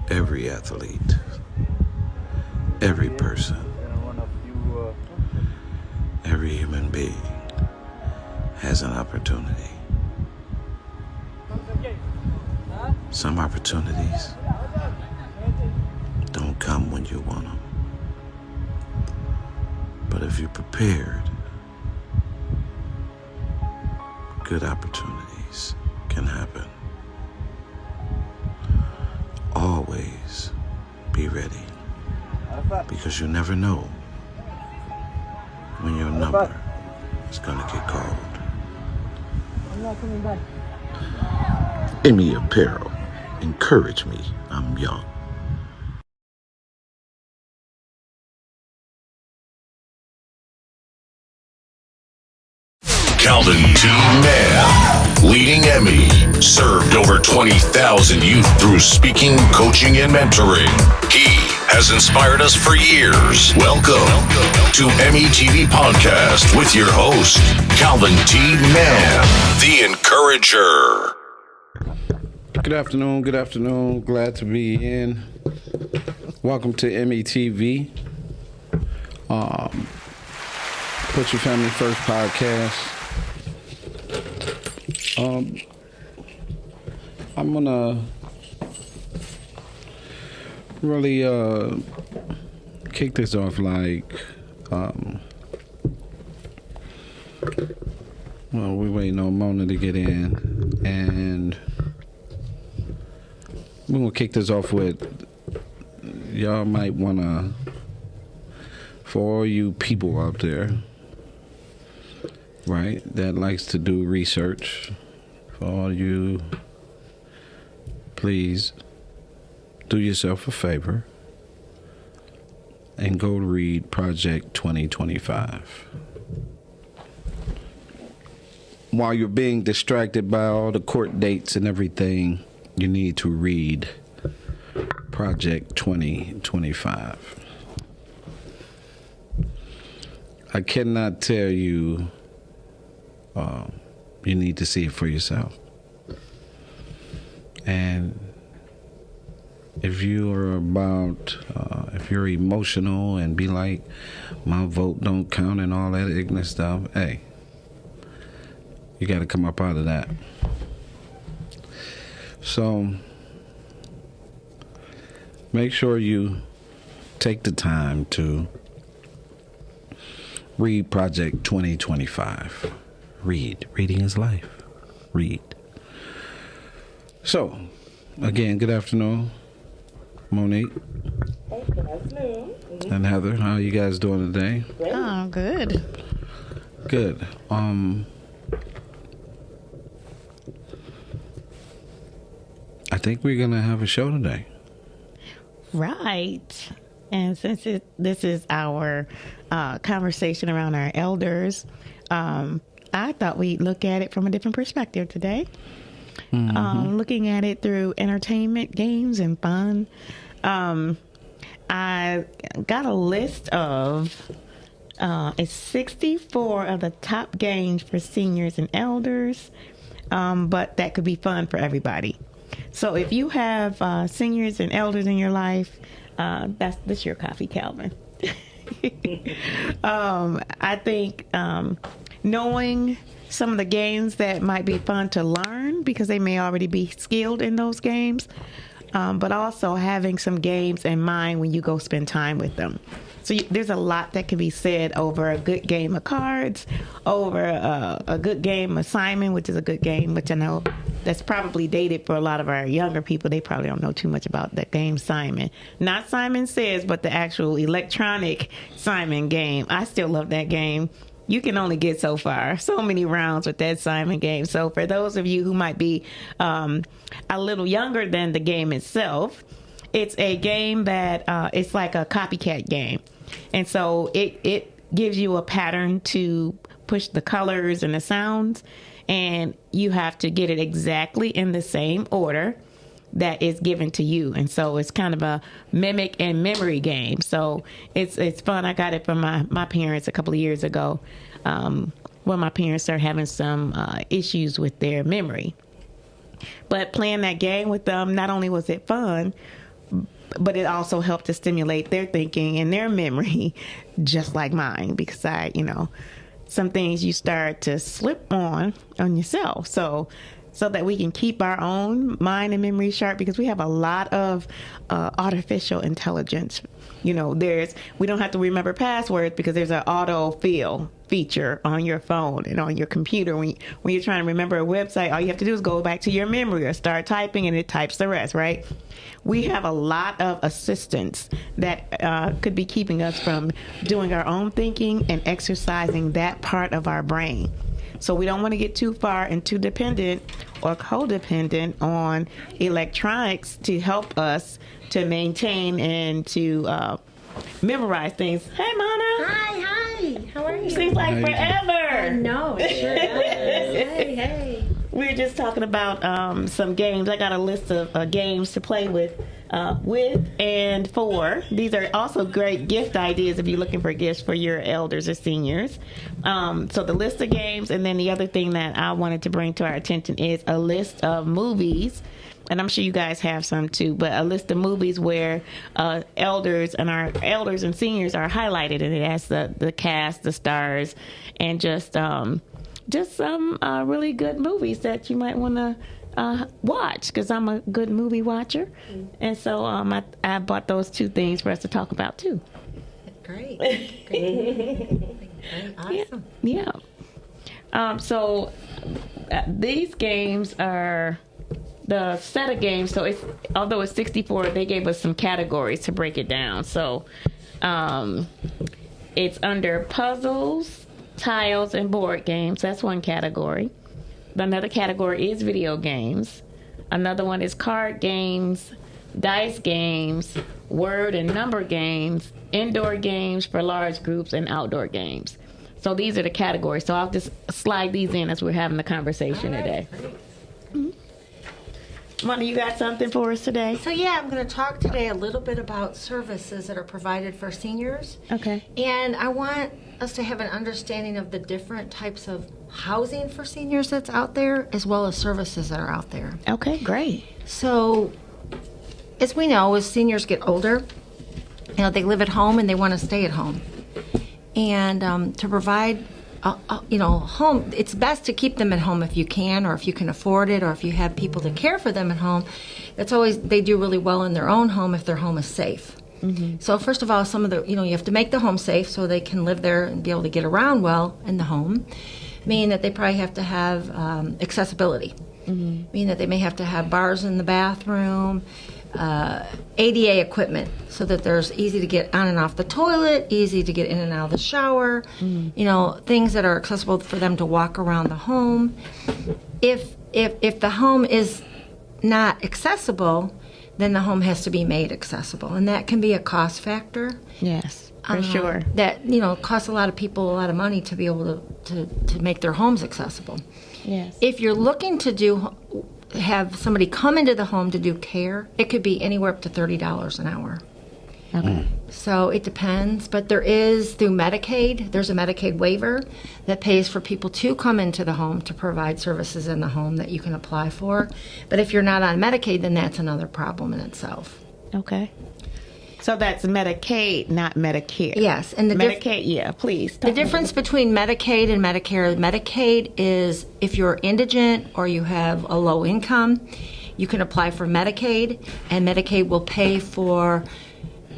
every athlete, every person, every human being has an opportunity. Some opportunities don't come when you want them. But if you're prepared, good opportunities can happen. Always be ready, because you never know when your number is going to get called. I'm not coming back. EMIY Apparel. Encourage me. I'm young. Calvin T. Mann, leading Emmy, served over 20,000 youth through speaking, coaching, and mentoring. He has inspired us for years. Welcome to Emmy TV Podcast with your host, Calvin T. Mann, the Encourager. Good afternoon. Glad to be in. Welcome to Emmy TV. Put Your Family First podcast. I'm gonna really kick this off like we're waiting on Mona to get in, and we're gonna kick this off with, y'all might wanna, for all you people out there, right, that likes to do research, for all you, please do yourself a favor and go read Project 2025. While you're being distracted by all the court dates and everything, you need to read Project 2025. I cannot tell you. You need to see it for yourself. And if you're if you're emotional and be like, my vote don't count and all that ignorant stuff, hey, you got to come up out of that. So make sure you take the time to read Project 2025. Reading is life. Read. So, again, good afternoon, Monique. Hey, good afternoon. Mm-hmm. And Heather. How are you guys doing today? Great. Oh, good. Good. I think we're gonna have a show today. Right. And since this is our conversation around our elders, I thought we'd look at it from a different perspective today. Mm-hmm. Looking at it through entertainment, games, and fun. I got a list of it's 64 of the top games for seniors and elders, but that could be fun for everybody. So if you have seniors and elders in your life, that's your coffee, Calvin. I think knowing some of the games that might be fun to learn because they may already be skilled in those games, but also having some games in mind when you go spend time with them. So there's a lot that can be said over a good game of cards, over a good game of Simon, which is a good game, which I know that's probably dated for a lot of our younger people. They probably don't know too much about that game, Simon. Not Simon Says, but the actual electronic Simon game. I still love that game. You can only get so far, so many rounds with that Simon game. So for those of you who might be a little younger than the game itself, it's a game that it's like a copycat game. And so it gives you a pattern to push the colors and the sounds, and you have to get it exactly in the same order that is given to you. And so it's kind of a mimic and memory game. So it's fun. I got it from my parents a couple of years ago when my parents started having some issues with their memory. But playing that game with them, not only was it fun, but it also helped to stimulate their thinking and their memory, just like mine, because some things you start to slip on yourself. So that we can keep our own mind and memory sharp, because we have a lot of artificial intelligence. We don't have to remember passwords because there's an autofill feature on your phone and on your computer. When you're trying to remember a website, all you have to do is go back to your memory or start typing, and it types the rest, right? We have a lot of assistance that could be keeping us from doing our own thinking and exercising that part of our brain. So we don't want to get too far and too dependent or codependent on electronics to help us to maintain and to memorize things. Hey, Mana. Hi. How are you? Seems like forever. No, it sure does. Hey. We were just talking about some games. I got a list of games to play with and for. These are also great gift ideas if you're looking for gifts for your elders or seniors. So the list of games, and then the other thing that I wanted to bring to our attention is a list of movies. And I'm sure you guys have some too, but a list of movies where elders and seniors are highlighted, and it has the cast, the stars, and just some really good movies that you might want to watch, because I'm a good movie watcher. And so I bought those two things for us to talk about too. Great. Awesome. Yeah. So these games are the set of games. So although it's 64, they gave us some categories to break it down. So it's under puzzles, tiles, and board games. That's one category. Another category is video games. Another one is card games, dice games, word and number games, indoor games for large groups, and outdoor games. So these are the categories. So I'll just slide these in as we're having the conversation today. Mona, you got something for us today? So I'm going to talk today a little bit about services that are provided for seniors. Okay. And I want us to have an understanding of the different types of housing for seniors that's out there, as well as services that are out there. Okay, great. So, as we know, as seniors get older, they live at home and they want to stay at home. And to provide home, it's best to keep them at home if you can, or if you can afford it, or if you have people to care for them at home. They do really well in their own home if their home is safe. Mm-hmm. So first of all, some of the, you have to make the home safe so they can live there and be able to get around well in the home. Meaning that they probably have to have accessibility. Mm-hmm. Meaning that they may have to have bars in the bathroom, ADA equipment, so that there's easy to get on and off the toilet, easy to get in and out of the shower, things that are accessible for them to walk around the home. If the home is not accessible, then the home has to be made accessible, and that can be a cost factor. Yes, for sure. That costs a lot of people a lot of money to be able to make their homes accessible. Yes. If you're looking to have somebody come into the home to do care, it could be anywhere up to $30 an hour. Okay. So it depends, but there is, through Medicaid, there's a Medicaid waiver that pays for people to come into the home to provide services in the home that you can apply for. But if you're not on Medicaid, then that's another problem in itself. Okay. So that's Medicaid, not Medicare. Yes, and the Medicaid, please. The difference between Medicaid and Medicaid is if you're indigent or you have a low income, you can apply for Medicaid, and Medicaid will pay for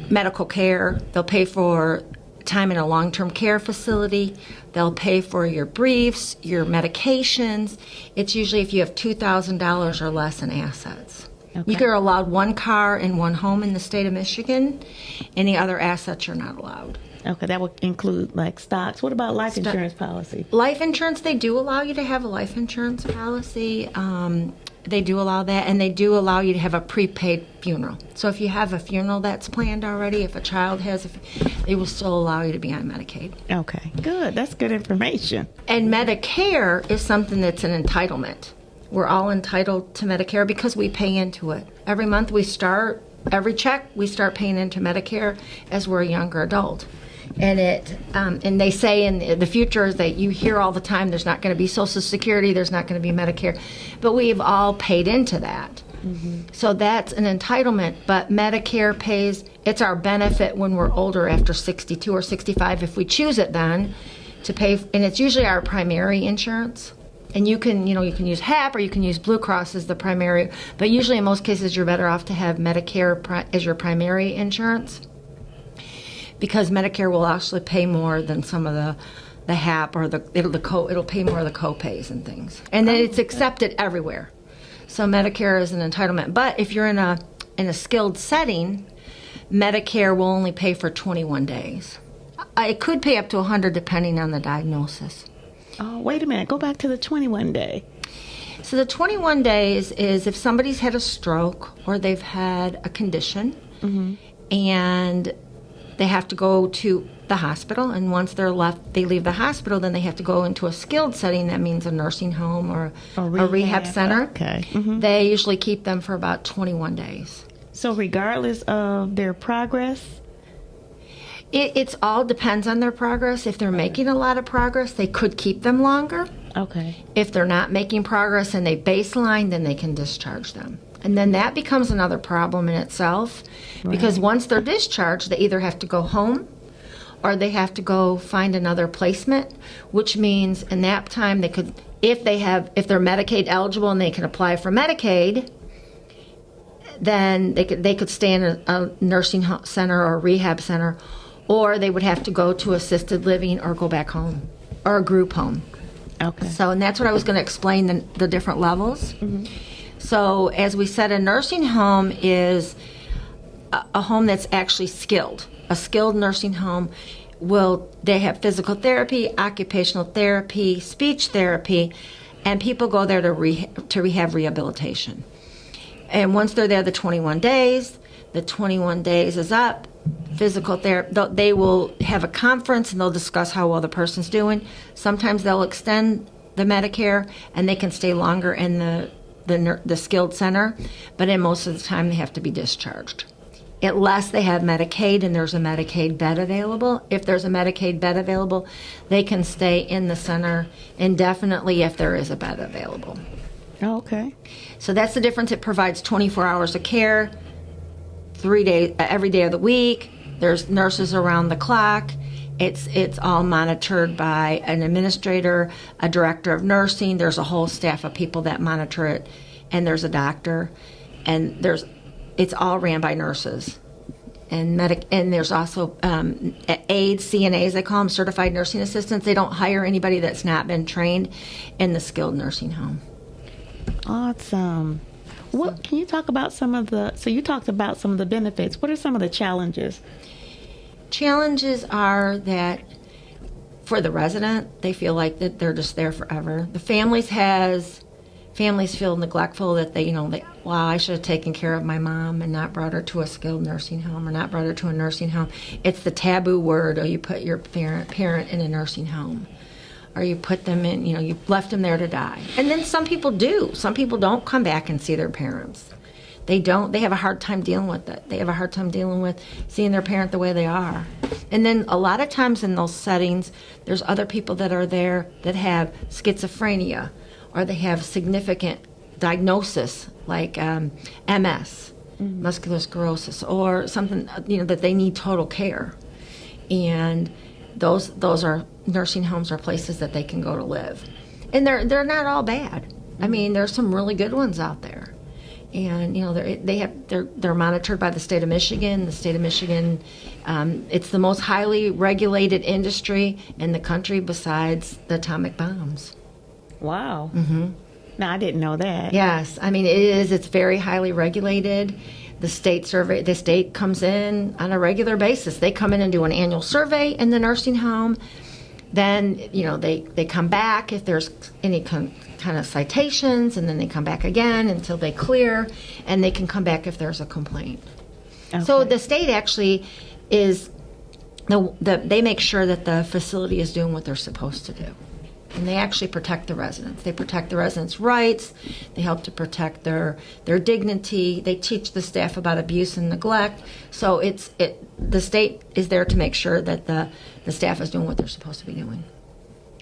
medical care. They'll pay for time in a long-term care facility. They'll pay for your briefs, your medications. It's usually if you have $2,000 or less in assets. Okay. You are allowed one car and one home in the state of Michigan. Any other assets you're not allowed. Okay, that would include like stocks. What about life insurance policy? Life insurance, they do allow you to have a life insurance policy. They do allow that, and they do allow you to have a prepaid funeral. So if you have a funeral that's planned already, if a child has, they will still allow you to be on Medicaid. Okay, good. That's good information. And Medicare is something that's an entitlement. We're all entitled to Medicare because we pay into it. Every month every check, we start paying into Medicare as we're a younger adult. And and they say in the future is that you hear all the time there's not going to be Social Security, there's not going to be Medicare. But we've all paid into that. So that's an entitlement, but Medicare pays, it's our benefit when we're older after 62 or 65 if we choose it then to pay, and it's usually our primary insurance. And you can use HAP or you can use Blue Cross as the primary, but usually in most cases you're better off to have Medicare as your primary insurance because Medicare will actually pay more than some of the HAP or it'll pay more of the co-pays and things. And then it's accepted everywhere. So Medicare is an entitlement. But if you're in a skilled setting, Medicare will only pay for 21 days. It could pay up to 100 depending on the diagnosis. Oh, wait a minute. Go back to the 21 day. So the 21 days is if somebody's had a stroke or they've had a condition and they have to go to the hospital, and once they leave the hospital, then they have to go into a skilled setting. That means a nursing home or a rehab center. Okay. They usually keep them for about 21 days. So regardless of their progress? It's all depends on their progress. If they're making a lot of progress, they could keep them longer. Okay. If they're not making progress and they baseline, then they can discharge them. And then that becomes another problem in itself because once they're discharged, they either have to go home or they have to go find another placement, which means in that time they could, if they're Medicaid eligible and they can apply for Medicaid, then they could stay in a nursing center or a rehab center, or they would have to go to assisted living or go back home or a group home. Okay. So, and that's what I was going to explain the different levels. So, as we said, a nursing home is a home that's actually skilled. A skilled nursing home they have physical therapy, occupational therapy, speech therapy, and people go there to rehab rehabilitation. And once they're there the 21 days is up, physical therapy, they will have a conference and they'll discuss how well the person's doing. Sometimes they'll extend the Medicare and they can stay longer in the skilled center, but in most of the time they have to be discharged. Unless they have Medicaid and there's a Medicaid bed available. If there's a Medicaid bed available, they can stay in the center indefinitely if there is a bed available. Oh, okay. So that's the difference. It provides 24 hours of care, 3 days, every day of the week. There's nurses around the clock. It's all monitored by an administrator, a director of nursing. There's a whole staff of people that monitor it, and there's a doctor, and it's all ran by nurses. And there's also aides, CNAs, they call them, certified nursing assistants. They don't hire anybody that's not been trained in the skilled nursing home. Awesome. What can you talk about so you talked about some of the benefits. What are some of the challenges? Challenges are that for the resident, they feel like that they're just there forever. The families feel neglectful that wow, I should have taken care of my mom and not brought her to a skilled nursing home or not brought her to a nursing home. It's the taboo word, you put your parent in a nursing home. Or you put them in, you've left them there to die. And then some people do. Some people don't come back and see their parents. They have a hard time dealing with it. They have a hard time dealing with seeing their parent the way they are. And then a lot of times in those settings, there's other people that are there that have schizophrenia or they have significant diagnosis like MS, muscular sclerosis, or something, that they need total care. And those are nursing homes or places that they can go to live, and they're not all bad. I mean, there's some really good ones out there, and they're monitored by the state of Michigan. The state of Michigan, it's the most highly regulated industry in the country besides the atomic bombs. Wow. Now I didn't know that. Yes, I mean it is. It's very highly regulated. The state comes in on a regular basis. They come in and do an annual survey in the nursing home. Then, they come back if there's any kind of citations, and then they come back again until they clear, and they can come back if there's a complaint. Okay. So the state actually is, they make sure that the facility is doing what they're supposed to do. And they actually protect the residents. They protect the residents' rights. They help to protect their dignity. They teach the staff about abuse and neglect. So the state is there to make sure that the staff is doing what they're supposed to be doing.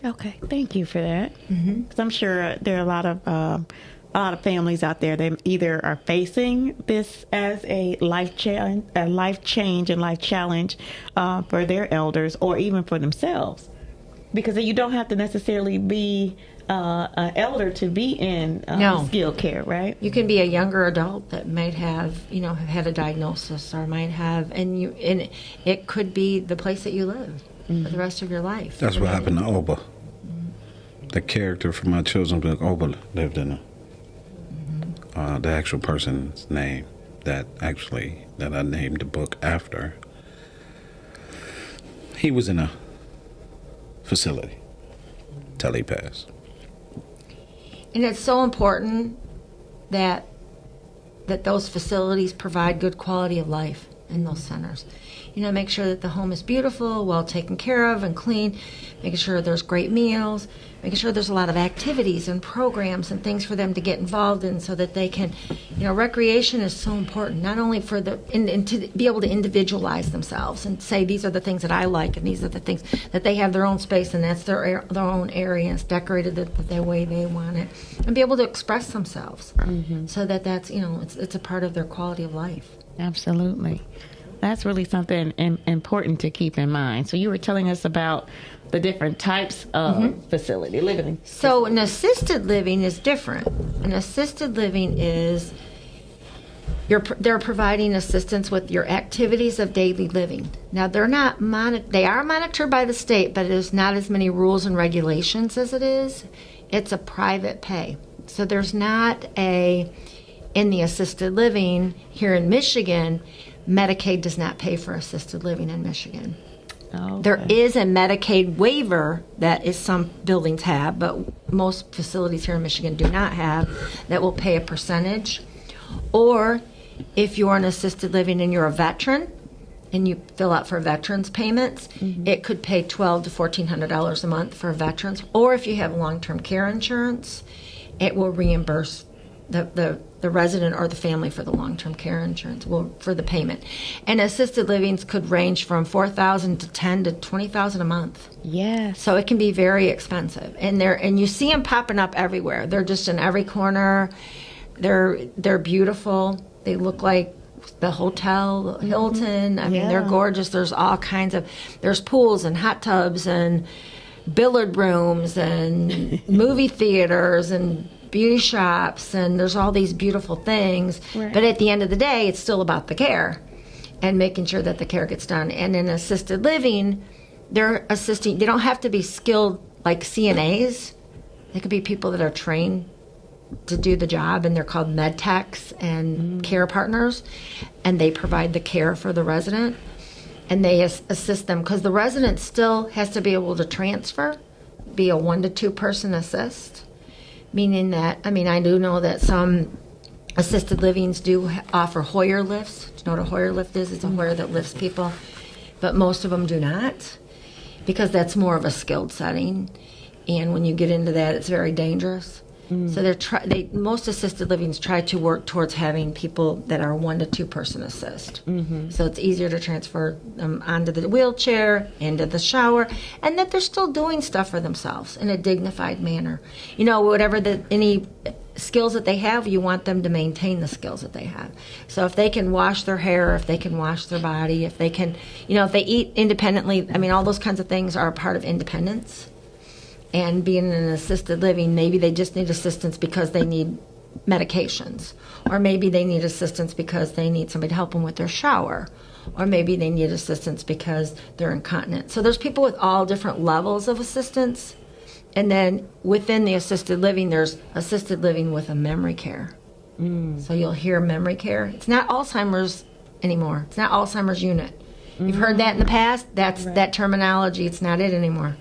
Okay, thank you for that. Because I'm sure there are a lot of a lot of families out there, they either are facing this as a life change and life challenge for their elders, or even for themselves, because you don't have to necessarily be an elder to be in No. skilled care, right? You can be a younger adult that might have, have had a diagnosis, or might have, and it could be the place that you live for the rest of your life. That's what happened to Oba. The character from my children's book, Oba, lived in the actual person's name that I named the book after. He was in a facility till he passed. And it's so important that those facilities provide good quality of life in those centers. Make sure that the home is beautiful, well taken care of and clean, making sure there's great meals, making sure there's a lot of activities and programs and things for them to get involved in, so that they can, recreation is so important, not only for and to be able to individualize themselves and say, these are the things that I like, and these are the things that they have their own space, and that's their own area, and it's decorated the way they want it, and be able to express themselves, so that's, it's a part of their quality of life. Absolutely. That's really something important to keep in mind. So you were telling us about the different types of facility living. So an assisted living is different. An assisted living is they're providing assistance with your activities of daily living. Now they're not they are monitored by the state, but it is not as many rules and regulations as it is. It's a private pay. So there's not in the assisted living here in Michigan, Medicaid does not pay for assisted living in Michigan. Okay. There is a Medicaid waiver that some buildings have, but most facilities here in Michigan do not have, that will pay a percentage. Or if you're an assisted living and you're a veteran and you fill out for veterans payments, it could pay $1,200 to $1,400 a month for veterans. Or if you have long-term care insurance, it will reimburse the resident or the family for the long-term care insurance, for the payment. And assisted livings could range from $4,000 to $10,000 to $20,000 a month. Yes. So it can be very expensive, and you see them popping up everywhere. They're just in every corner. They're beautiful. They look like the Hotel Hilton. I mean, they're gorgeous. There's all kinds of. There's pools and hot tubs and billiard rooms and movie theaters and beauty shops, and there's all these beautiful things. Right. But at the end of the day, it's still about the care and making sure that the care gets done. And in assisted living, they're assisting. They don't have to be skilled like CNAs. They could be people that are trained to do the job, and they're called med techs and care partners, and they provide the care for the resident, and they assist them, because the resident still has to be able to transfer, be a 1 to 2 person assist. Meaning that, I do know that some assisted livings do offer Hoyer lifts. Do you know what a Hoyer lift is? It's a Hoyer that lifts people. But most of them do not, because that's more of a skilled setting. And when you get into that, it's very dangerous. So most assisted livings try to work towards having people that are 1 to 2 person assist. So it's easier to transfer them onto the wheelchair, into the shower, and that they're still doing stuff for themselves in a dignified manner. Whatever any skills that they have, you want them to maintain the skills that they have. So if they can wash their hair, if they can wash their body, if they can, if they eat independently, all those kinds of things are a part of independence. And being in an assisted living, maybe they just need assistance because they need medications. Or maybe they need assistance because they need somebody to help them with their shower. Or maybe they need assistance because they're incontinent. So there's people with all different levels of assistance. And then within the assisted living, there's assisted living with a memory care. So you'll hear memory care. It's not Alzheimer's anymore. It's not Alzheimer's unit. You've heard that in the past. That's that terminology. It's not it anymore.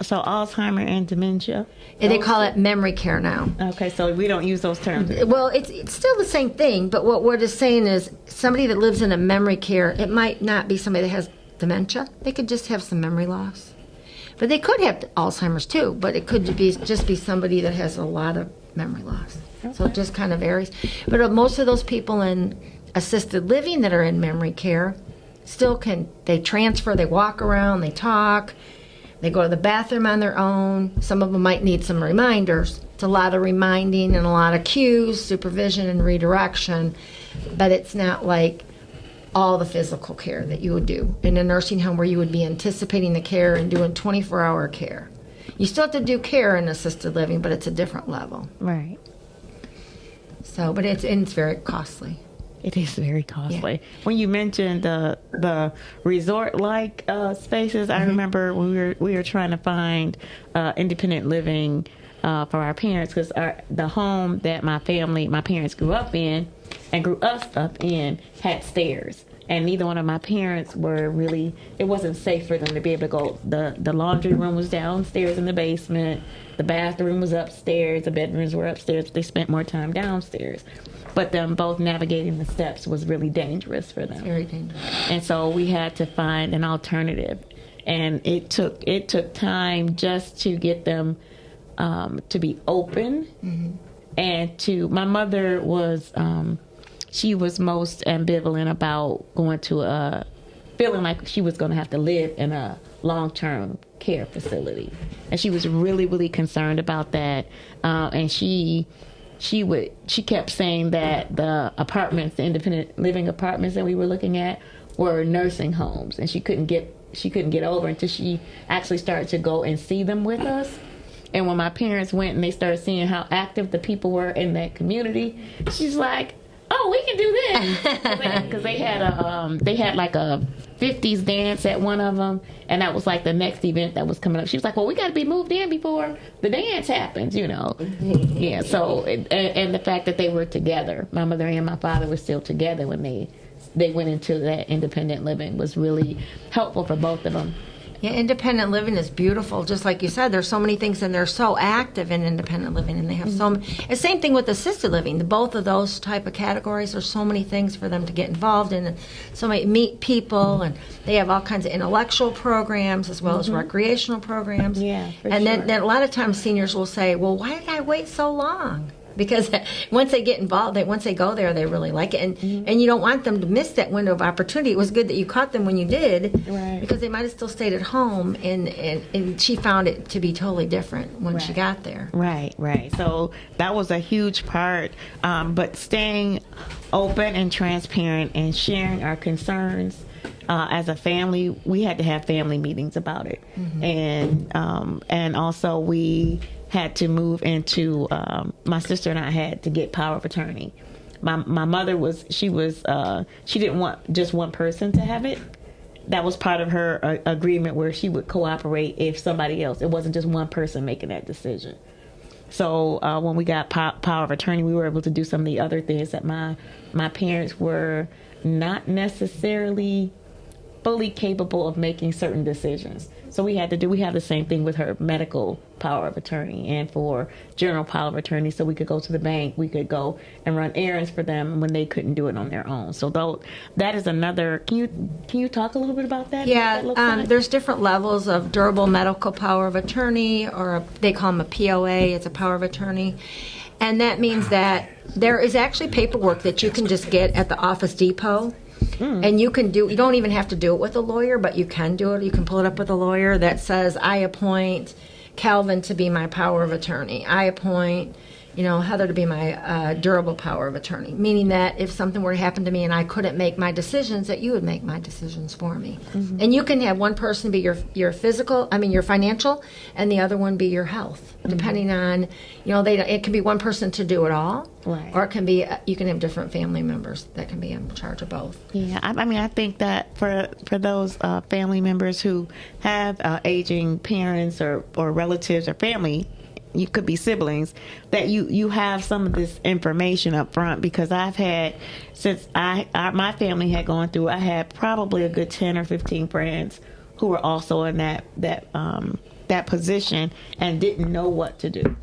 So Alzheimer and dementia? And they call it memory care now. Okay, so we don't use those terms. Well, it's still the same thing, but what it's saying is somebody that lives in a memory care, it might not be somebody that has dementia. They could just have some memory loss. But they could have Alzheimer's too, but it could just be somebody that has a lot of memory loss. Okay. So it just kind of varies. But most of those people in assisted living that are in memory care still they transfer, they walk around, they talk. They go to the bathroom on their own. Some of them might need some reminders a lot of reminding and a lot of cues, supervision and redirection, but it's not like all the physical care that you would do in a nursing home where you would be anticipating the care and doing 24-hour care. You still have to do care in assisted living, but it's a different level. Right. So, but it's very costly. It is very costly. Yeah. When you mentioned the resort-like spaces, I remember when we were trying to find independent living for our parents, because the home that my parents grew up in and grew us up in had stairs. And neither one of my parents were really, it wasn't safe for them to be able to go. The laundry room was downstairs in the basement. The bathroom was upstairs. The bedrooms were upstairs. They spent more time downstairs. But them both navigating the steps was really dangerous for them. Very dangerous. And so we had to find an alternative. And it took time just to get them to be open. Mm-hmm. And my mother was... she was most ambivalent about going to feeling like she was going to have to live in a long-term care facility. And she was really, really concerned about that. And she kept saying that the independent living apartments that we were looking at were nursing homes. And she couldn't get over until she actually started to go and see them with us. And when my parents went and they started seeing how active the people were in that community, she's like, oh, we can do this, because they had like a 50s dance at one of them, and that was like the next event that was coming up. She was like, well, we got to be moved in before the dance happens, Yeah. So and the fact that they were together, my mother and my father were still together when they went into that independent living, was really helpful for both of them. Yeah, independent living is beautiful. Just like you said, there's so many things, and they're so active in independent living, and they have so many. The same thing with assisted living. Both of those type of categories, there's so many things for them to get involved in, and so many meet people, and they have all kinds of intellectual programs as well as recreational programs. Yeah, and then a lot of times seniors will say, well, why did I wait so long? Because once they get involved, once they go there, they really like it. And you don't want them to miss that window of opportunity. It was good that you caught them when you did, right, because they might have still stayed at home, and she found it to be totally different when she got there. Right. So that was a huge part. But staying open and transparent and sharing our concerns. As a family, we had to have family meetings about it. And also we had to move into, my sister and I had to get power of attorney. My mother she didn't want just one person to have it. That was part of her agreement, where she would cooperate if somebody else, it wasn't just one person making that decision. So when we got power of attorney, we were able to do some of the other things that my parents were not necessarily fully capable of making certain decisions. So we have the same thing with her medical power of attorney and for general power of attorney, so we could go to the bank, we could go and run errands for them when they couldn't do it on their own. So that is another, can you talk a little bit about that? Yeah, what that like? There's different levels of durable medical power of attorney, or they call them a POA, it's a power of attorney. And that means that there is actually paperwork that you can just get at the Office Depot. And you don't even have to do it with a lawyer, but you can do it. You can pull it up with a lawyer that says, I appoint Calvin to be my power of attorney. I appoint, Heather to be my durable power of attorney. Meaning that if something were to happen to me and I couldn't make my decisions, that you would make my decisions for me. And you can have one person be your financial, and the other one be your health, depending on, it can be one person to do it all. Right. Or it can be, you can have different family members that can be in charge of both. Yeah, I think that for those family members who have aging parents or relatives or family, you could be siblings, that you have some of this information up front, because I've had, since my family had gone through, I had probably a good 10 or 15 friends who were also in that position and didn't know what to do.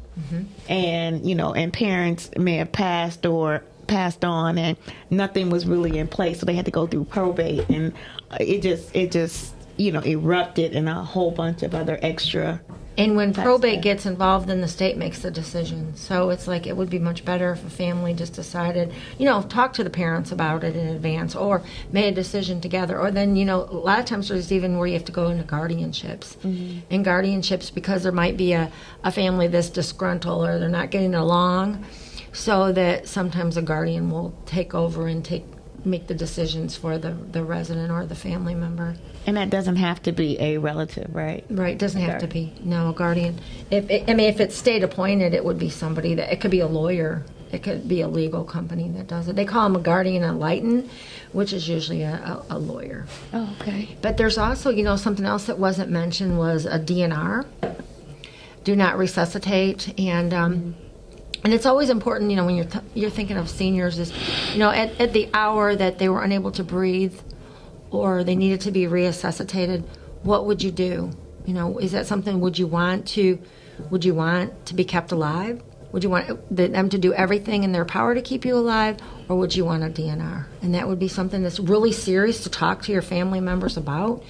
And and parents may have passed on, and nothing was really in place, so they had to go through probate, and it just erupted in a whole bunch of other extra And when That's probate good. gets involved, then the state makes the decision. So it's like it would be much better if a family just decided, talk to the parents about it in advance or made a decision together. Or then, a lot of times there's even where you have to go into guardianships. And guardianships, because there might be a family that's disgruntled or they're not getting along, so that sometimes a guardian will take over and make the decisions for the resident or the family member. And that doesn't have to be a relative, right? Right, doesn't have to be. No, a guardian. If it's state appointed, it would be somebody it could be a lawyer. It could be a legal company that does it. They call them a guardian ad litem, which is usually a lawyer. Oh, okay. But there's also, something else that wasn't mentioned was a DNR, do not resuscitate, and it's always important, when you're thinking of seniors is, at the hour that they were unable to breathe or they needed to be resuscitated, what would you do? Is that something, would you want to be kept alive? Would you want them to do everything in their power to keep you alive, or would you want a DNR? And that would be something that's really serious to talk to your family members about.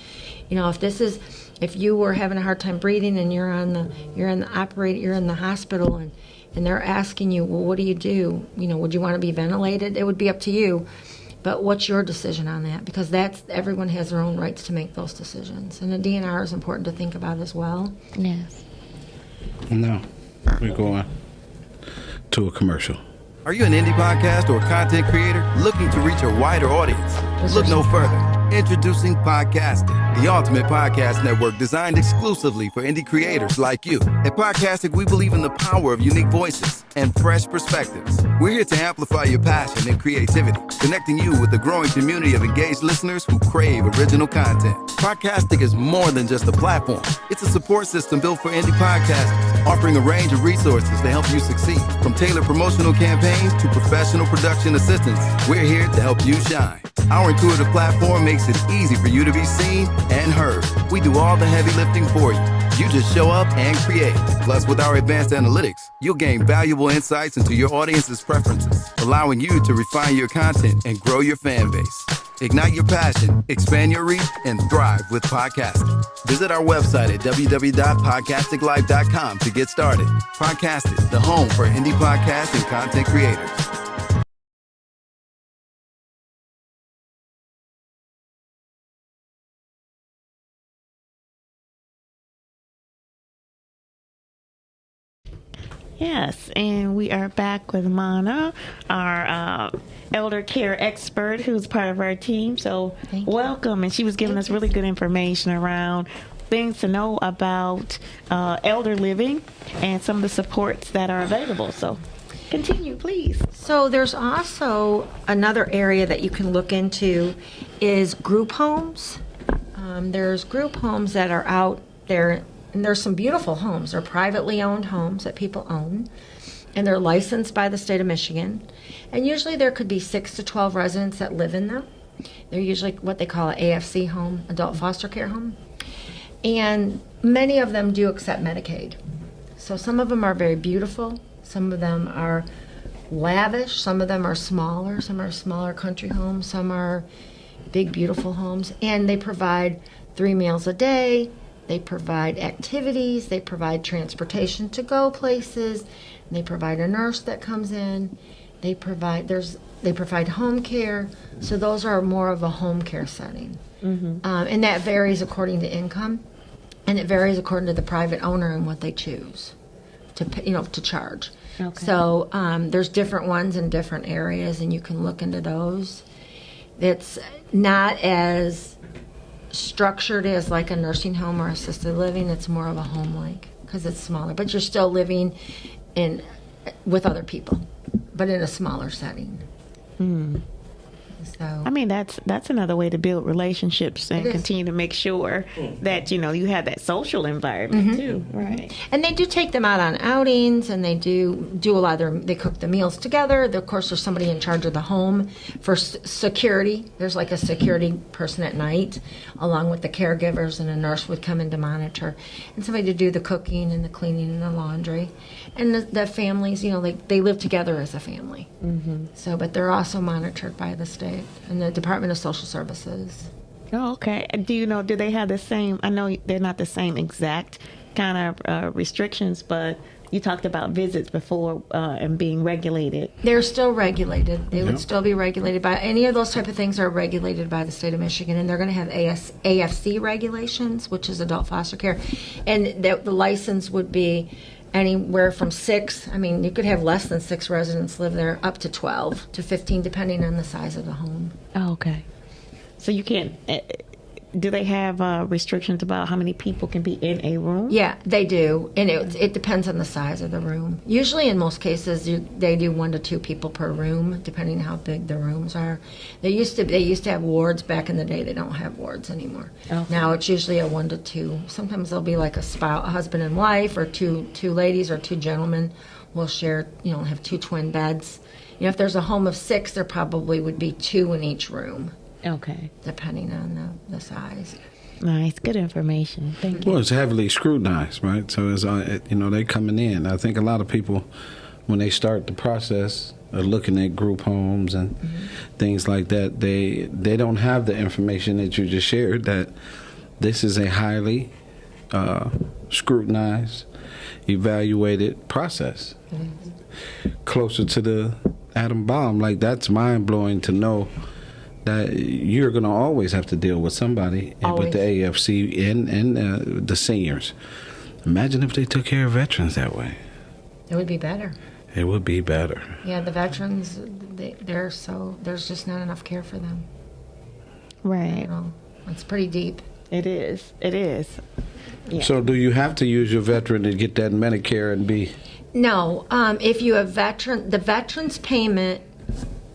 If you were having a hard time breathing and you're in the hospital and they're asking you, well, what do you do? Would you want to be ventilated? It would be up to you. But what's your decision on that? Because everyone has their own rights to make those decisions. And a DNR is important to think about as well. Yes. No, we're going to a commercial. Are you an indie podcast or content creator looking to reach a wider audience? Look no further. Introducing Podcastic, the ultimate podcast network designed exclusively for indie creators like you. At Podcastic, we believe in the power of unique voices and fresh perspectives. We're here to amplify your passion and creativity, connecting you with a growing community of engaged listeners who crave original content. Podcastic is more than just a platform. It's a support system built for indie podcasters, offering a range of resources to help you succeed. From tailored promotional campaigns to professional production assistance, we're here to help you shine. Our intuitive platform makes it easy for you to be seen and heard. We do all the heavy lifting for you. You just show up and create. Plus, with our advanced analytics, you'll gain valuable insights into your audience's preferences, allowing you to refine your content and grow your fan base. Ignite your passion, expand your reach, and thrive with podcasting. Visit our website at www.podcasticlife.com to get started. Podcastic, the home for indie podcasts and content creators. Yes, and we are back with Mana, our elder care expert who's part of our team. So welcome. And she was giving us really good information around things to know about elder living and some of the supports that are available. So continue, please. So there's also another area that you can look into is group homes. There's group homes that are out there. And there's some beautiful homes. They're privately owned homes that people own, and they're licensed by the state of Michigan. And usually there could be 6 to 12 residents that live in them. They're usually what they call an AFC home, adult foster care home. And many of them do accept Medicaid. So some of them are very beautiful. Some of them are lavish. Some of them are smaller. Some are smaller country homes. Some are big, beautiful homes. And they provide 3 meals a day. They provide activities, they provide transportation to go places, they provide a nurse that comes in, they provide home care. So those are more of a home care setting. And that varies according to income, and it varies according to the private owner and what they choose to charge. Okay. So there's different ones in different areas, and you can look into those. It's not as structured as like a nursing home or assisted living. It's more of a home-like because it's smaller, but you're still living with other people, but in a smaller setting. So I mean, that's another way to build relationships and continue to make sure that you have that social environment too, right? And they do take them out on outings, and they do a lot of they cook the meals together. Of course, there's somebody in charge of the home for security. There's like a security person at night, along with the caregivers, and a nurse would come in to monitor, and somebody to do the cooking and the cleaning and the laundry. And the families, they live together as a family. So, but they're also monitored by the state and the Department of Social Services. Oh, okay. Do they have the same? I know they're not the same exact kind of restrictions, but you talked about visits before and being regulated. They're still regulated. They would still be regulated by any of those type of things are regulated by the state of Michigan, and they're going to have AFC regulations, which is adult foster care, and the license would be anywhere from 6. I mean, you could have less than 6 residents live there, up to 12 to 15, depending on the size of the home. Oh, okay. So you can't. Do they have restrictions about how many people can be in a room? Yeah, they do, and it depends on the size of the room. Usually, in most cases, they do 1 to 2 people per room, depending on how big the rooms are. They used to have wards back in the day. They don't have wards anymore. Okay. Now it's usually a 1 to 2. Sometimes there'll be like a husband and wife, or two ladies or 2 gentlemen will share. Have 2 twin beds. If there's a home of 6, there probably would be 2 in each room. Okay. Depending on the size. Nice. Good information. Thank you. Well, it's heavily scrutinized, right? So it's they're coming in. I think a lot of people, when they start the process of looking at group homes and things like that, they don't have the information that you just shared, that this is a highly scrutinized, evaluated process. Closer to the atom bomb. Like, that's mind-blowing to know that you're going to always have to deal with somebody with the AFC and the seniors. Imagine if they took care of veterans that way. It would be better. It would be better. Yeah, the veterans, there's just not enough care for them. Right. It's pretty deep. It is. It is. Yeah. So do you have to use your veteran to get that Medicare and be... No, if you have the veterans payment,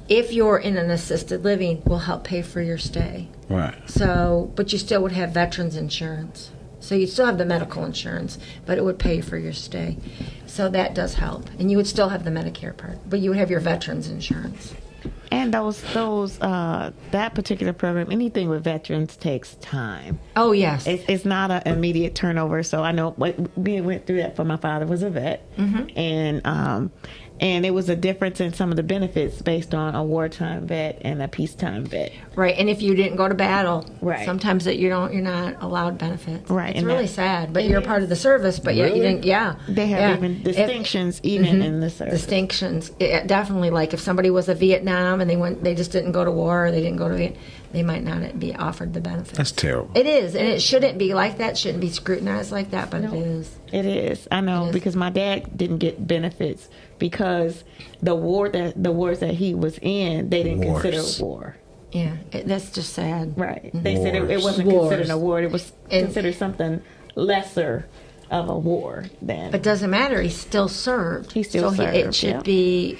if you're in an assisted living, will help pay for your stay. Right. So, but you still would have veterans insurance. So you still have the medical insurance, but it would pay for your stay. So that does help. And you would still have the Medicare part, but you would have your veterans insurance. And that particular program, anything with veterans takes time. Oh, yes. It's not an immediate turnover. So I know we went through that, for my father was a vet. And it was a difference in some of the benefits based on a wartime vet and a peacetime vet. Right, and if you didn't go to battle, right, sometimes you're not allowed benefits. Right, it's really sad. But you're a part of the service, but yet you didn't. Yeah, they have even distinctions in the service. Distinctions, definitely. Like if somebody was a Vietnam and they just didn't go to war, or they didn't go to Vietnam, they might not be offered the benefits. That's terrible. It is, and it shouldn't be like that. Shouldn't be scrutinized like that, but it is. It is. I know, because my dad didn't get benefits because the wars that he was in, they didn't consider a war. Yeah, that's just sad. Right. They said it wasn't considered a war. It was considered something lesser of a war than. But it doesn't matter. He still served. He still served. It should be.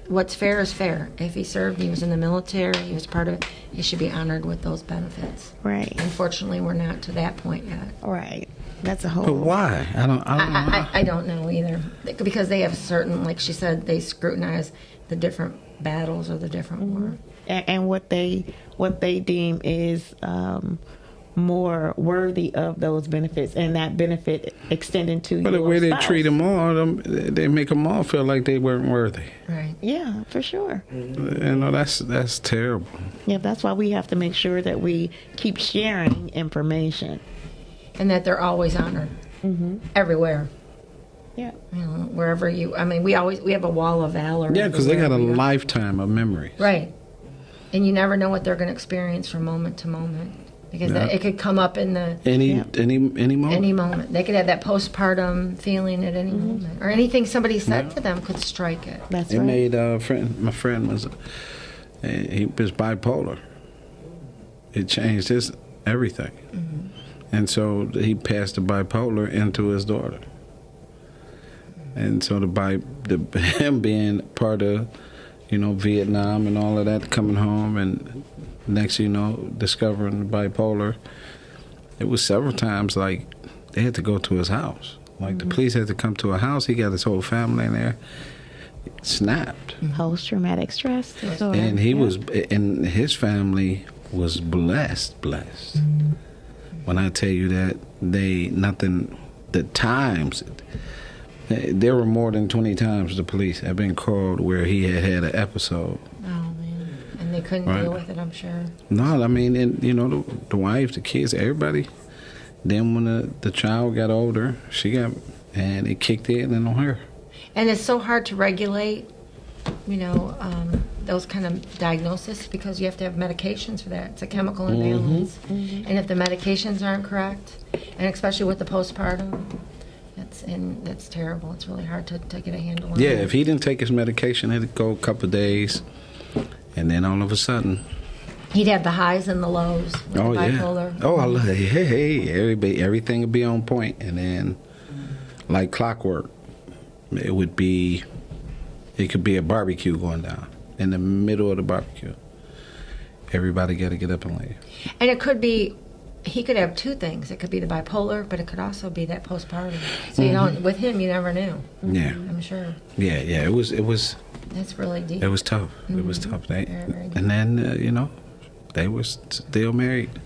What's fair is fair. If he served, he was in the military, he was part of it, he should be honored with those benefits. Right. Unfortunately, we're not to that point yet. Right. That's a whole. But why? I don't know. I don't know either. Because they have certain, like she said, they scrutinize the different battles or the different war. And what they deem is more worthy of those benefits, and that benefit extending to but your the way they spouse. treat them all, they make them all feel like they weren't worthy. Right. Yeah, for sure. That's terrible. Yeah, that's why we have to make sure that we keep sharing information. And that they're always honored. Everywhere. Yeah. Wherever we have a wall of valor. Yeah, because they got a everywhere. lifetime of memories. Right. And you never know what they're going to experience from moment to moment. Because it could come up in the any moment. Any moment. They could have that postpartum feeling at any moment. Or anything somebody said to them could strike it. That's It right. made my friend was he was bipolar. It changed his everything. And so he passed the bipolar into his daughter. And so him being part of, Vietnam and all of that, coming home, and next discovering the bipolar, it was several times like they had to go to his house. Like the police had to come to a house. He got his whole family in there. It snapped. Post-traumatic stress disorder. And and his family was blessed. When I tell you that there were more than 20 times the police have been called where he had an episode. Oh, man. And they couldn't deal with it, I'm sure. No, I mean, and the wife, the kids, everybody, Then when the child got older, and it kicked in on her. And it's so hard to regulate, those kind of diagnoses because you have to have medications for that. It's a chemical imbalance. Mm-hmm. And if the medications aren't correct, and especially with the postpartum, that's terrible. It's really hard to get a handle on. Yeah, that. if he didn't take his medication, it'd go a couple of days, and then all of a sudden, he'd have the highs and the lows. With the bipolar. Yeah. Oh, I love it. Hey, everything would be on point, and then like clockwork, it could be a barbecue going down in the middle of the barbecue. Everybody got to get up and leave. And it could be. He could have two things. It could be the bipolar, but it could also be that postpartum. So with him, you never knew. Yeah, I'm sure. Yeah. It was. That's really deep. It was tough. Mm-hmm. It was tough. Very, very deep. And then they were still married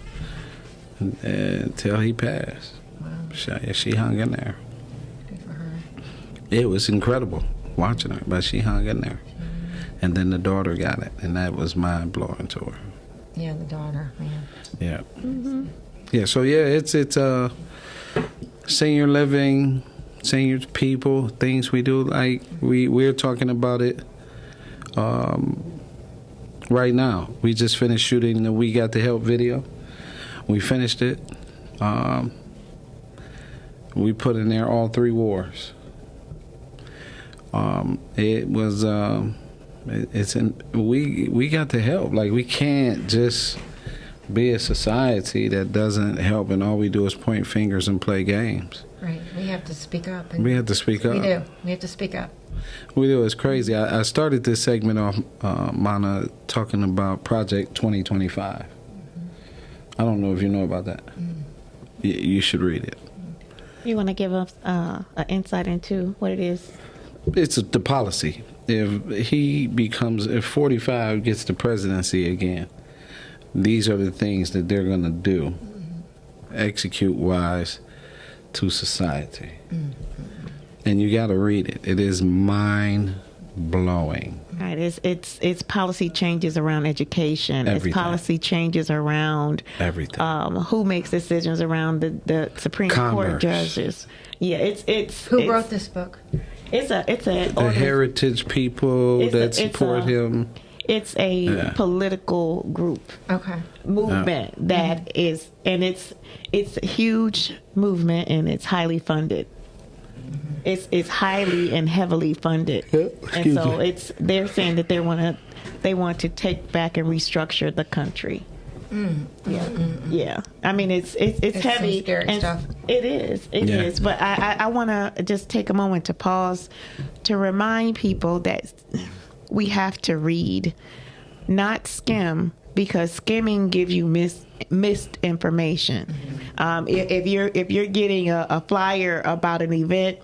until he passed. Wow. She hung in there. Good for her. It was incredible watching her, but she hung in there. Mm-hmm. And then the daughter got it, and that was mind blowing to her. Yeah, the daughter, man. Yeah. Mm-hmm. Yeah, so it's senior living, senior people, things we do. Like we're talking about it right now. We just finished shooting the We Got the Help video. We finished it. We put in there all 3 wars. It was we got to help. Like, we can't just be a society that doesn't help and all we do is point fingers and play games. Right. We have to speak up. We have to speak up. We do. We have to speak up. We do. It's crazy. I started this segment off, Mana, talking about Project 2025. Mm-hmm. I don't know if you know about that. Mm. You should read it. You want to give us an insight into what it is? It's the policy. If 45 gets the presidency again, these are the things that they're going to do, execute wise to society. Mm-hmm. And you got to read it. It is mind blowing. Right. It's policy changes around education. Everything. It's policy changes around everything. Who makes decisions around the Supreme Court judges. Yeah. Who wrote this book? It's the heritage people that support him. It's a political group, movement that is, and it's a huge movement, and it's highly funded. It's highly and heavily funded, and so they're saying that they want to take back and restructure the country. Yeah. I mean, it's heavy. Some scary and stuff. It is. But I want to just take a moment to pause to remind people that we have to read, not skim, because skimming gives you missed information. If you're getting a flyer about an event,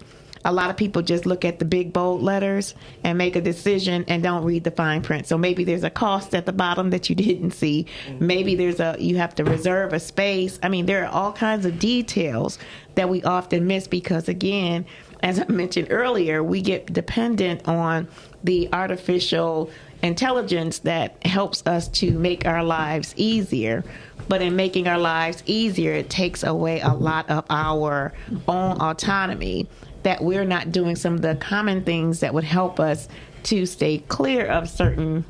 a lot of people just look at the big bold letters and make a decision and don't read the fine print. So maybe there's a cost at the bottom that you didn't see. Maybe you have to reserve a space. I mean, there are all kinds of details that we often miss because, again, as I mentioned earlier, we get dependent on the artificial intelligence that helps us to make our lives easier. But in making our lives easier, it takes away a lot of our own autonomy, that we're not doing some of the common things that would help us to stay clear of certain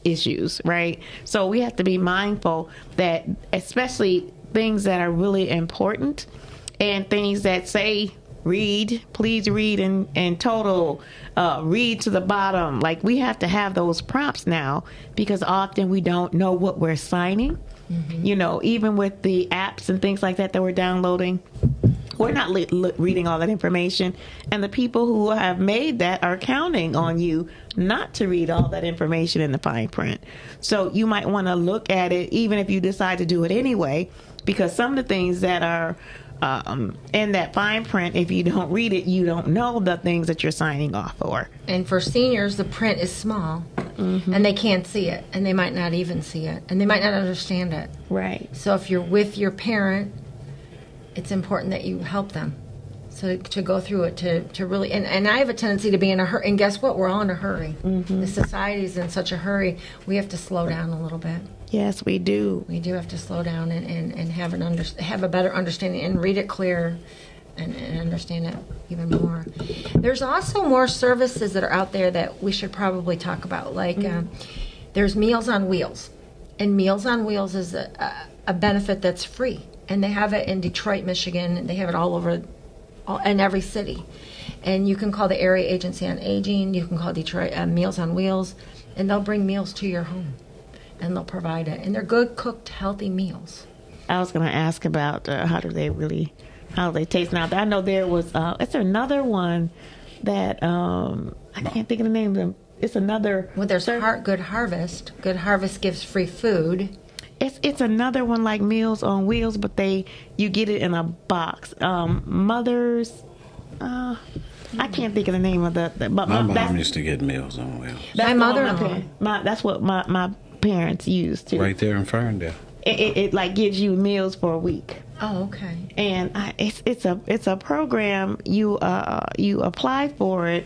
issues, right? So we have to be mindful that, especially things that are really important and things that say please read in total, read to the bottom. Like, we have to have those prompts now because often we don't know what we're signing. Mm-hmm. Even with the apps and things like that we're downloading, we're not reading all that information. And the people who have made that are counting on you not to read all that information in the fine print. So you might want to look at it, even if you decide to do it anyway, because some of the things that are in that fine print, if you don't read it, you don't know the things that you're signing off for. And for seniors, the print is small, and they can't see it, and they might not even see it, and they might not understand it. Right. So if you're with your parent, it's important that you help them So to go through it, to really, and I have a tendency to be in a hurry. And guess what? We're all in a hurry. The society's in such a hurry. We have to slow down a little bit. Yes, we do. We do have to slow down and have have a better understanding and read it clear and understand it even more. There's also more services that are out there that we should probably talk about. Like there's Meals on Wheels. And Meals on Wheels is a benefit that's free. And they have it in Detroit, Michigan. They have it all over in every city. And you can call the Area Agency on Aging. You can call Detroit Meals on Wheels. And they'll bring meals to your home. And they'll provide it. And they're good, cooked, healthy meals. I was going to ask about how do they taste. Now, I know there was, it's another one that, I can't think of the name of them. It's another. Well, there's Good Harvest. Good Harvest gives free food. It's another one like Meals on Wheels, but you get it in a box. Mother's, I can't think of the name of but my mom used to get Meals on Wheels. My mother-in-law. That's what my parents used to. Right there in Ferndale. It like gives you meals for a week. Oh, okay. And it's a program. You apply for it.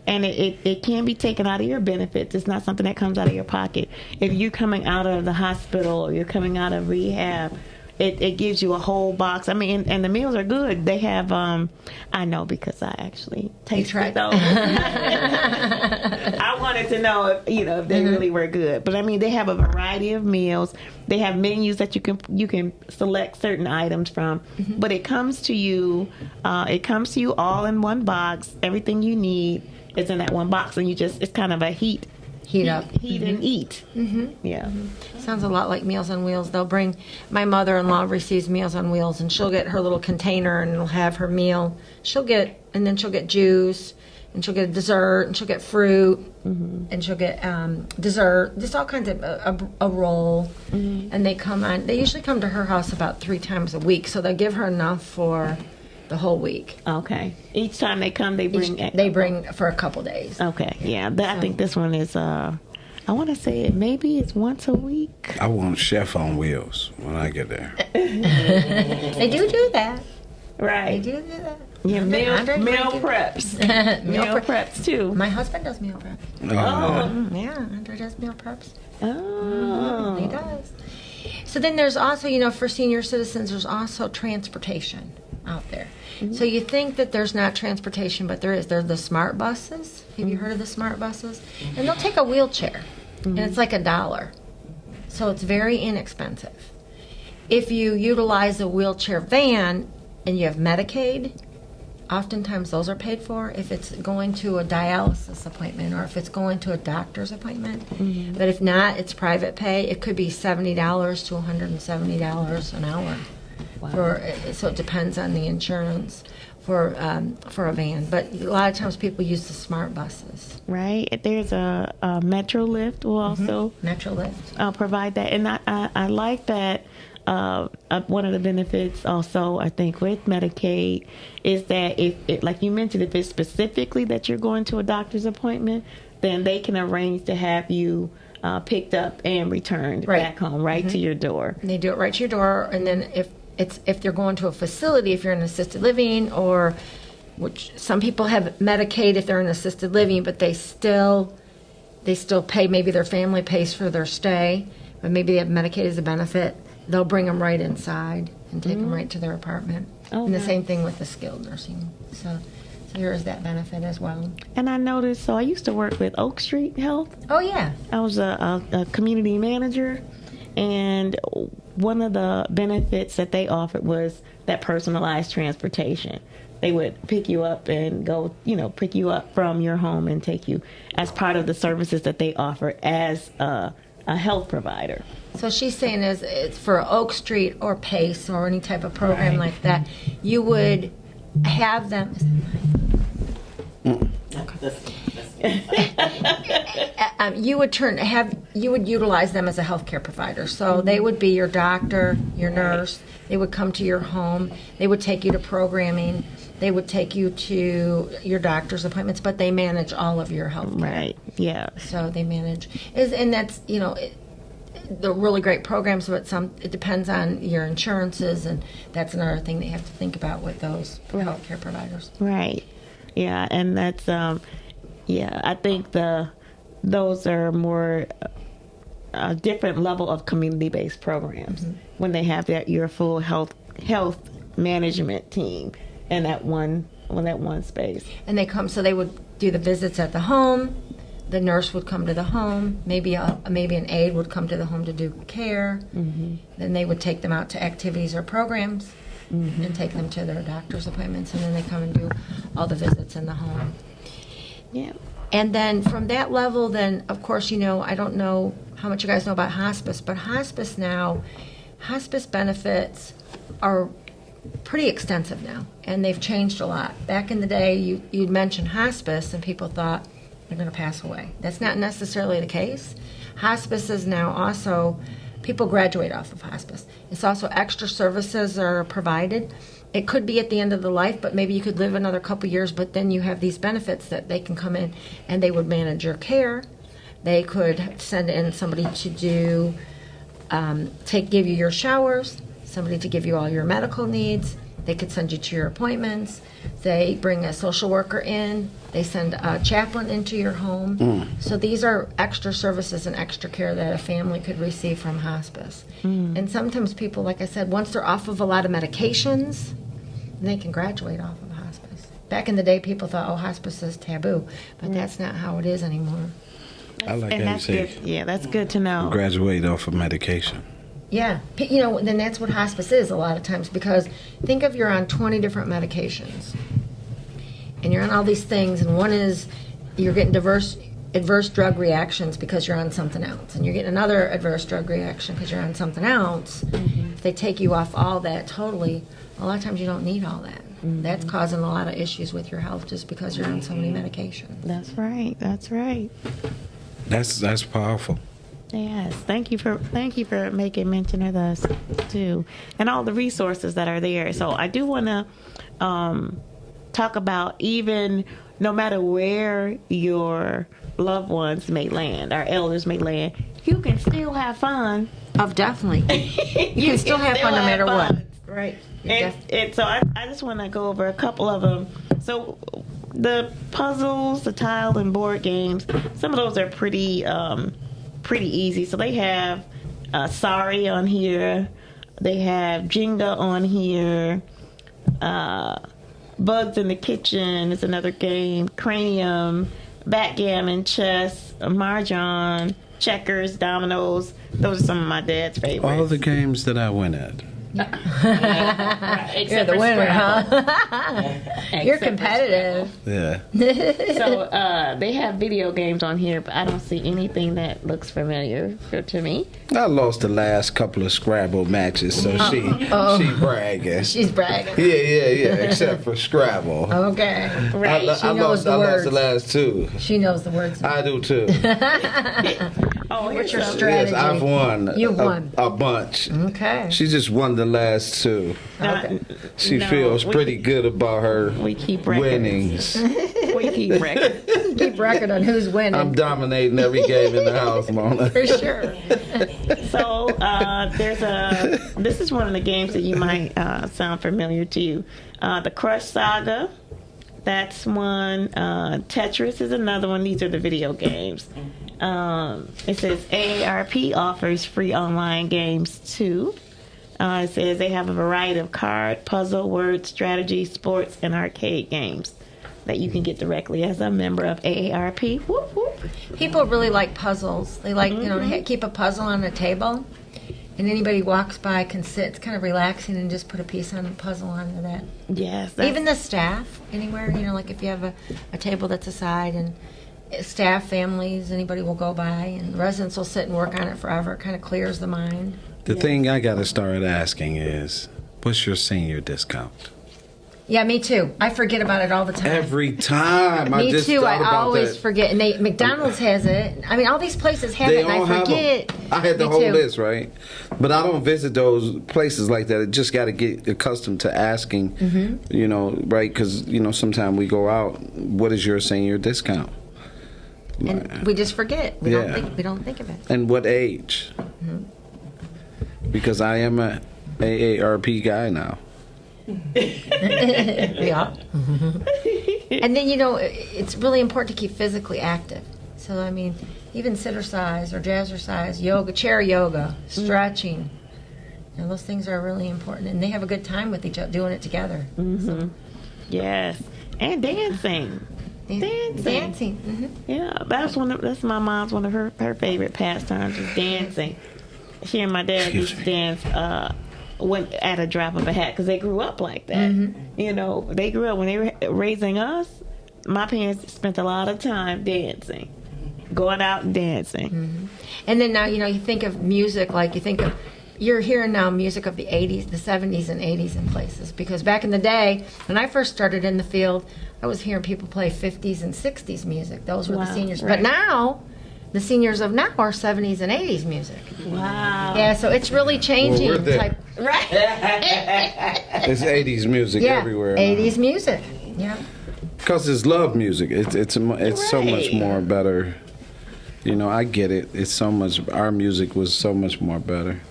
And it can be taken out of your benefits. It's not something that comes out of your pocket. If you're coming out of the hospital or you're coming out of rehab, it gives you a whole box. I mean, and the meals are good. They have, I know because I actually tasted those. I wanted to know if they really were good. But I mean, they have a variety of meals. They have menus that you can select certain items from. But it comes to you all in one box. Everything you need is in that one box, and it's kind of a heat up, and eat. Yeah, sounds a lot like Meals on Wheels. My mother-in-law receives Meals on Wheels, and she'll get her little container, and it'll have her meal. She'll get juice, and she'll get a dessert, and she'll get fruit, and she'll get dessert, just all kinds of a roll. And they usually come to her house about 3 times a week, so they give her enough for the whole week. Okay. Each time they come, they bring. They bring for a couple days. Okay. Yeah. I think this one is. I want to say maybe it's once a week. I want Chef on Wheels when I get there. They do that. Right. They do that. Yeah. Meal preps. meal preps too. My husband does meal preps. Oh. Yeah. Andre does meal preps. Oh. He does. So then there's also, for senior citizens, there's also transportation out there. So you think that there's not transportation, but there is. There's the smart buses. Have you heard of the smart buses? And they'll take a wheelchair, and it's like $1. So it's very inexpensive. If you utilize a wheelchair van and you have Medicaid, oftentimes those are paid for if it's going to a dialysis appointment or if it's going to a doctor's appointment. But if not, it's private pay. It could be $70 to $170 an hour. Wow. So it depends on the insurance for a van. But a lot of times people use the smart buses. Right. There's a MetroLift will also MetroLift provide that. And I like that. One of the benefits also, I think, with Medicaid is that if like you mentioned, if it's specifically that you're going to a doctor's appointment, then they can arrange to have you picked up and returned back home, to your door. And they do it right to your door. And then if you're going to a facility, if you're in assisted living, or which some people have Medicaid if they're in assisted living, but they still pay. Maybe their family pays for their stay, but maybe they have Medicaid as a benefit. They'll bring them right inside and take them right to their apartment. And the same thing with the skilled nursing. So there is that benefit as well. And I noticed, so I used to work with Oak Street Health. Oh, yeah. I was a community manager, and one of the benefits that they offered was that personalized transportation. They would pick you up and go, pick you up from your home and take you as part of the services that they offer as a health provider. So she's saying it's for Oak Street or PACE or any type of program like that, you would have them. You would utilize them as a healthcare provider. So they would be your doctor, your nurse. They would come to your home. They would take you to programming. They would take you to your doctor's appointments, but they manage all of your health care. Right. Yeah. So they manage, and that's they're really great programs, but it depends on your insurances, and that's another thing they have to think about with those healthcare providers. Right. Yeah, and that's I think those are more a different level of community-based programs when they have your full health management team in that one space. And they would do the visits at the home. The nurse would come to the home. Maybe an aide would come to the home to do care. Then they would take them out to activities or programs and take them to their doctor's appointments, and then they come and do all the visits in the home. Yeah. And then from that level, then of course, I don't know how much you guys know about hospice, but hospice benefits are pretty extensive now, and they've changed a lot. Back in the day, you'd mention hospice, and people thought they're going to pass away. That's not necessarily the case. Hospice is now also, people graduate off of hospice. It's also extra services are provided. It could be at the end of the life, but maybe you could live another couple years, but then you have these benefits that they can come in and they would manage your care. They could send in somebody to do, give you your showers, somebody to give you all your medical needs. They could send you to your appointments. They bring a social worker in. They send a chaplain into your home. So these are extra services and extra care that a family could receive from hospice. And sometimes people, like I said, once they're off of a lot of medications, they can graduate off of hospice. Back in the day, people thought, hospice is taboo, but that's not how it is anymore. I like And how you that's say good. Yeah, that's good to know. graduate off of medication. Yeah, then that's what hospice is a lot of times, because think of you're on 20 different medications, and you're on all these things, and one is you're getting adverse drug reactions because you're on something else, and you're getting another adverse drug reaction because you're on something else. If they take you off all that totally, a lot of times you don't need all that. That's causing a lot of issues with your health just because you're on so many medications. That's right. That's right. That's powerful. Yes, thank you for making mention of us too, and all the resources that are there. So I do want to talk about, even no matter where your loved ones may land, our elders may land, you can still have fun. Oh, definitely. You can still have fun no matter what. Right. And so I just want to go over a couple of them. So the puzzles, the tile and board games, some of those are pretty easy. So they have Sorry on here. They have Jenga on here. Bugs in the Kitchen is another game. Cranium, Backgammon, chess, Mahjong, checkers, dominoes. Those are some of my dad's favorites. All the games that I went at. You're the winner, huh? You're competitive. Yeah. So they have video games on here, but I don't see anything that looks familiar to me. I lost the last couple of Scrabble matches, so she bragging. She's bragging. Yeah. Except for Scrabble. Okay. Right. I lost the last two. She knows the words. I do too. What's your strategy? Yes, I've won. You've won a bunch. Okay. She just won the last two. Okay. She feels pretty good about her winnings. We keep record. Keep record on who's winning. I'm dominating every game in the house, Mona. For sure. So this is one of the games that you might sound familiar to you. The Crush Saga, that's one. Tetris is another one. These are the video games. It says AARP offers free online games too. It says they have a variety of card, puzzle, word, strategy, sports, and arcade games that you can get directly as a member of AARP. Whoop, whoop. People really like puzzles. They like, to keep a puzzle on a table, and anybody walks by can sit. It's kind of relaxing and just put a piece on the puzzle onto that. Yes. Even the staff, anywhere, like if you have a table that's aside, and staff, families, anybody will go by, and the residents will sit and work on it forever. It kind of clears the mind. The thing I got to start asking is, what's your senior discount? Yeah, me too. I forget about it all the time. Every time. Me too. I always forget. And McDonald's has it. I mean, all these places have it, and I forget. I had the whole list, right? But I don't visit those places like that. I just got to get accustomed to asking, right? Because, sometimes we go out, what is your senior discount? And we just forget. We don't think of it. And what age? Because I am a AARP guy now. Yeah. And then, it's really important to keep physically active. So, I mean, even sittercise or jazzercise, yoga, chair yoga, stretching. Those things are really important. And they have a good time with each other, doing it together. So. Yes. And dancing. Dancing. Mm-hmm. Yeah, that's my mom's one of her favorite pastimes is dancing. She and my dad used to dance went at a drop of a hat because they grew up like that. Mm-hmm. They grew up when they were raising us. My parents spent a lot of time dancing, going out and dancing. Mm-hmm. And then now, you think of music like you're hearing now music of the 80s, the 70s and 80s in places. Because back in the day, when I first started in the field, I was hearing people play 50s and 60s music. Those were the seniors. Right. But now, the seniors of now are 70s and 80s music. Wow. Yeah, so it's really changing. Well, we're there. Right. It's 80s music everywhere. 80s music. Yeah. Because it's love music. It's so much more better. I get it. It's so much. Our music was so much more better.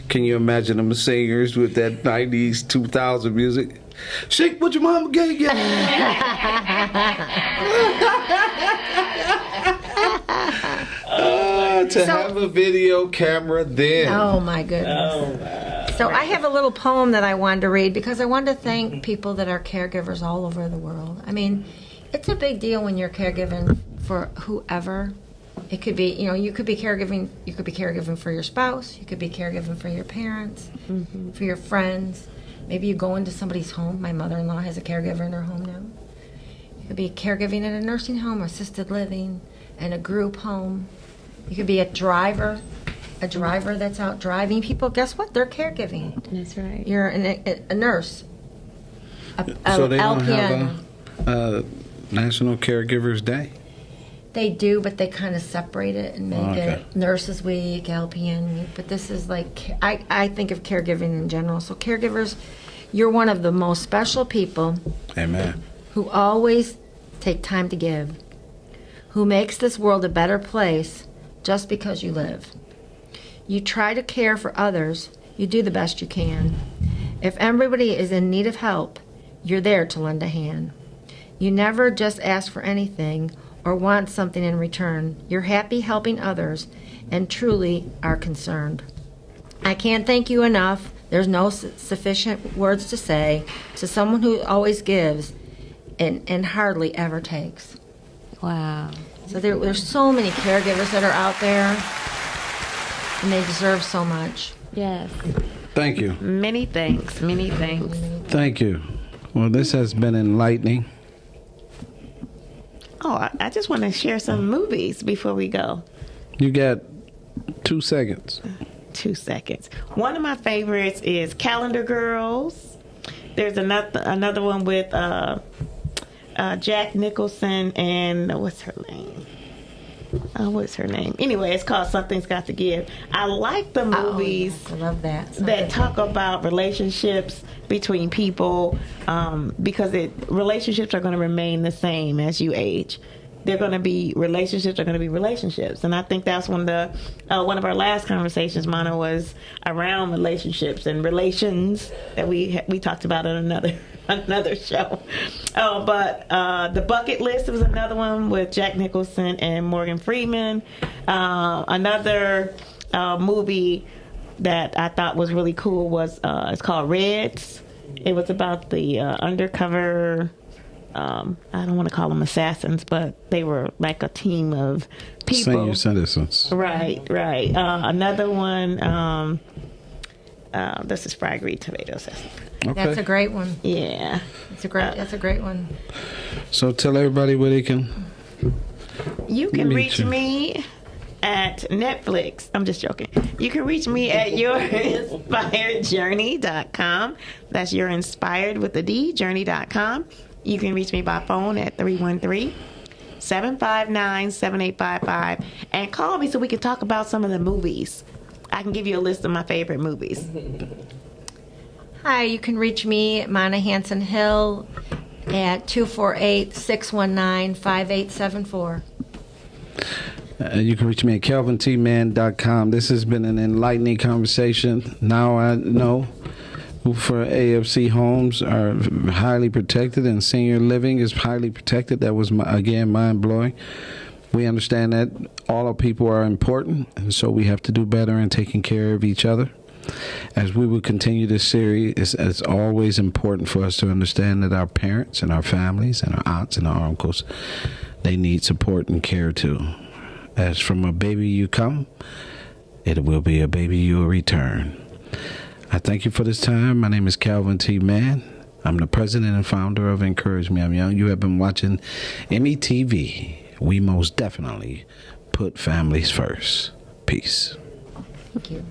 Can you imagine them singers with that 90s, 2000 music? Shake what your mama gave you. Have a video camera then. Oh, my goodness. So I have a little poem that I wanted to read because I wanted to thank people that are caregivers all over the world. I mean, it's a big deal when you're caregiving for whoever. It could be, you could be caregiving. You could be caregiving for your spouse. You could be caregiving for your parents, for your friends. Maybe you go into somebody's home. My mother-in-law has a caregiver in her home now. You could be caregiving in a nursing home, assisted living, and a group home. You could be a driver that's out driving people. Guess what? They're caregiving. That's right. You're a nurse. So they don't LPN. have a National Caregivers Day? They do, but they kind of separate it and make it Nurses Week, LPN Week. But this is like, I think of caregiving in general. So caregivers, you're one of the most special people. Amen. Who always take time to give. Who makes this world a better place just because you live. You try to care for others. You do the best you can. If everybody is in need of help, you're there to lend a hand. You never just ask for anything or want something in return. You're happy helping others and truly are concerned. I can't thank you enough. There's no sufficient words to say to someone who always gives and hardly ever takes. Wow. So there's so many caregivers that are out there, and they deserve so much. Yes. Thank you. Many thanks. Many thanks. Thank you. Well, this has been enlightening. Oh, I just want to share some movies before we go. You got 2 seconds. 2 seconds. One of my favorites is Calendar Girls. There's another one with Jack Nicholson and what's her name? Anyway, it's called Something's Got to Give. I like the movies. I love that. That talk about relationships between people, because relationships are going to remain the same as you age. Relationships are going to be relationships, and I think that's one of our last conversations, Mana, was around relationships and relations that we talked about in another show. But The Bucket List was another one with Jack Nicholson and Morgan Freeman. Another movie that I thought was really cool was it's called Reds. It was about the undercover. I don't want to call them assassins, but they were like a team of people. Senior citizens. Right. Another one. This is Fried Green Tomatoes. Okay. That's a great one. Yeah. That's a great one. So tell everybody where they can. You can reach me at Netflix. I'm just joking. You can reach me at yourinspiredjourney.com. That's yourinspired with a D, journey.com. You can reach me by phone at 313-759-7855 and call me so we can talk about some of the movies. I can give you a list of my favorite movies. Hi, you can reach me, Mana Hanson Hill, at 248-619-5874. You can reach me at kelvintman.com. This has been an enlightening conversation. Now I know for AFC homes are highly protected and senior living is highly protected. That was, again, mind-blowing. We understand that all our people are important, and so we have to do better in taking care of each other. As we will continue this series, it's always important for us to understand that our parents and our families and our aunts and our uncles, they need support and care too. As from a baby you come, it will be a baby you will return. I thank you for this time. My name is Calvin T. Mann. I'm the president and founder of Encourage Me I'm Young. You have been watching EMIY. We most definitely put families first. Peace. Thank you.